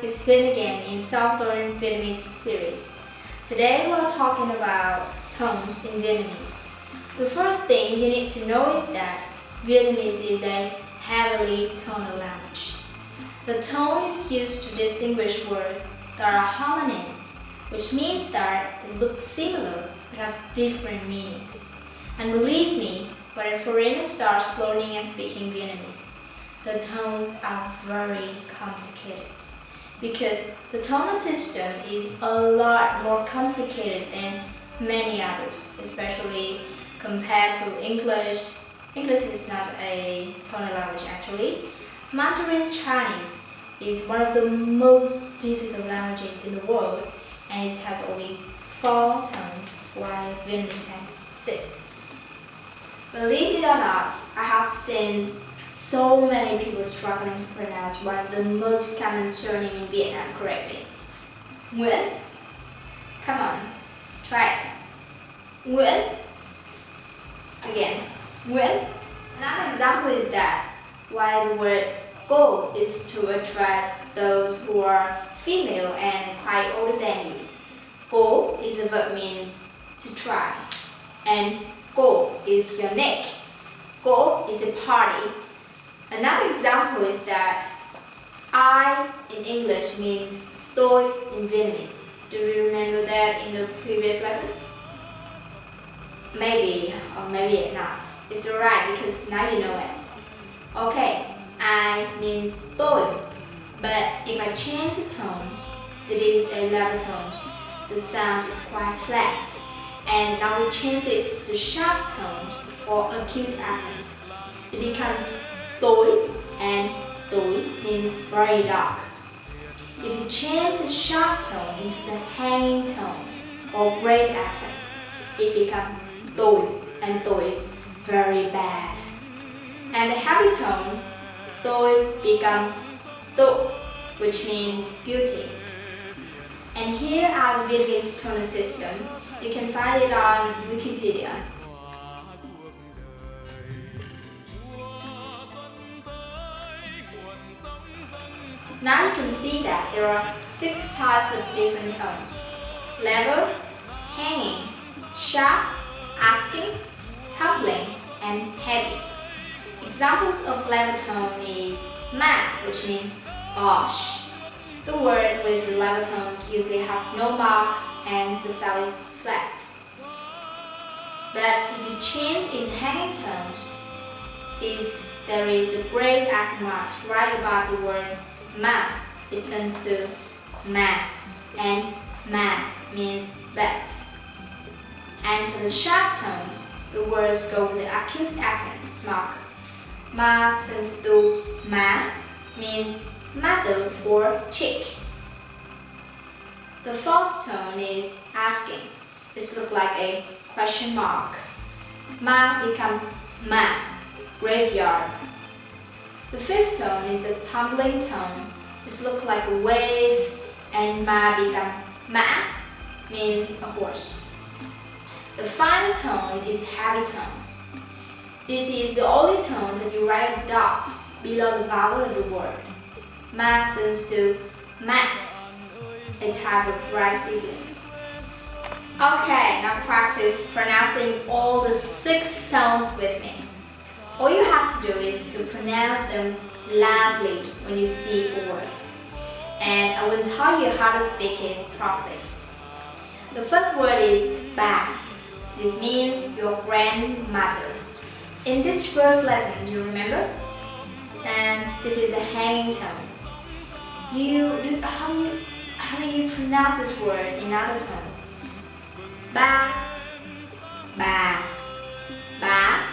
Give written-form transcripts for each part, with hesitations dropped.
it's Huynh again in Self-Learn Vietnamese series. Today we're talking about tones in Vietnamese. The first thing you need to know is that Vietnamese is a heavily tonal language. The tone is used to distinguish words that are homonyms, which means that they look similar but have different meanings. And believe me, when a foreigner starts learning and speaking Vietnamese, the tones are very complicated because the tonal system is a lot more complicated than many others, especially compared to English. English is not a tonal language actually. Mandarin Chinese is one of the most difficult languages in the world, and it has only 4 tones while Vietnamese has 6. Believe it or not, I have seen so many people struggling to pronounce one of the most common surnames in Vietnam correctly. Nguyễn. Come on, try it. Nguyễn. Again, Nguyễn. Another example is that while the word cô is to address those who are female and quite older than you, cô is a verb means to try, and cô is your neck. Cô is a party. Another example is that I in English means tôi in Vietnamese. Do you remember that in the previous lesson? Maybe or maybe not. It's alright because now you know it. Okay, I means tôi. But if I change the tone, it is a level tone. The sound is quite flat. And now we change it to sharp tone or acute accent. It becomes tối, and tối means very dark. If you change the sharp tone into the hanging tone or brave accent, it becomes tôi, and tôi is very bad. And the heavy tone, tôi become tô, which means beauty. And here are the Vietnamese tonal system. You can find it on Wikipedia. Now you can see that there are 6 types of different tones: level, hanging, sharp, asking, tumbling, and heavy. Examples of level tone is ma, which means gosh. The word with the level tones usually have no mark and the sound is flat. But if you change in hanging tones, there is a brave accent mark right above the word ma. It turns to ma, and ma means bet. And for the sharp tones, the words go with the acute accent mark. Ma turns to ma, means mother or chick. The fourth tone is asking. It looks like a question mark. Ma becomes ma, graveyard. The fifth tone is a tumbling tone. It looks like a wave, and ma becomes ma, means a horse. The final tone is heavy tone. This is the only tone that you write dots below the vowel of the word. Ma turns to ma, a type of rice seedling. Okay, now practice pronouncing all the 6 tones with me. All you have to do is to pronounce them loudly when you see a word. And I will tell you how to speak it properly. The first word is ba. This means your grandmother. In this first lesson, do you remember? And this is a hanging tone. How do you pronounce this word in other tones? Ba, ba, ba,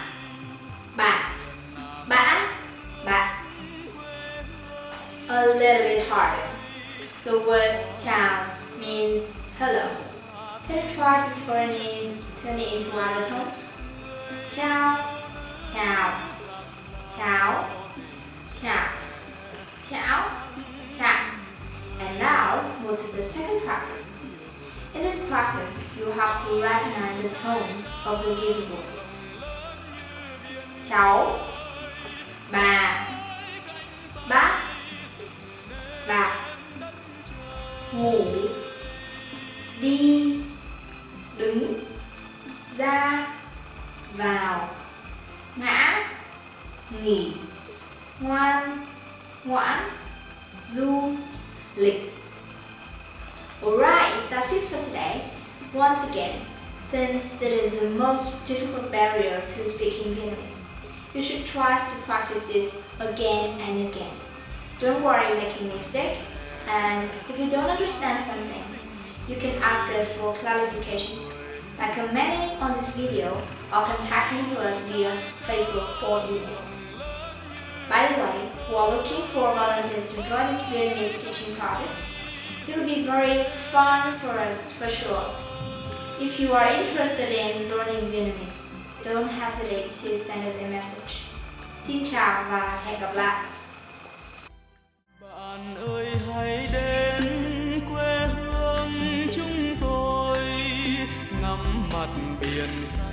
ba, ba, ba. A little bit harder. The word chào means hello. Can you try to turn it into other tones? Chào, chào, chào, chào, chào, chào. And now move to the second practice. In this practice, you have to recognize the tones of the given words. Cháu, bà, bác, bà, ngủ, đi, đứng, ra, vào, ngã, nghỉ, ngoan, ngoãn, du, lịch. Alright, that's it for today. Once again, since that is the most difficult barrier to speaking Vietnamese, you should try to practice this again and again. Don't worry making mistake, and if you don't understand something, you can ask us for clarification by commenting on this video or contacting to us via Facebook or email. By the way, we are looking for volunteers to join this Vietnamese teaching project. It will be very fun for us for sure. If you are interested in learning Vietnamese, don't hesitate to send us a message. Xin chào và hẹn gặp lại. Bạn ơi hãy đến quê hương chúng tôi ngắm mặt biển xa.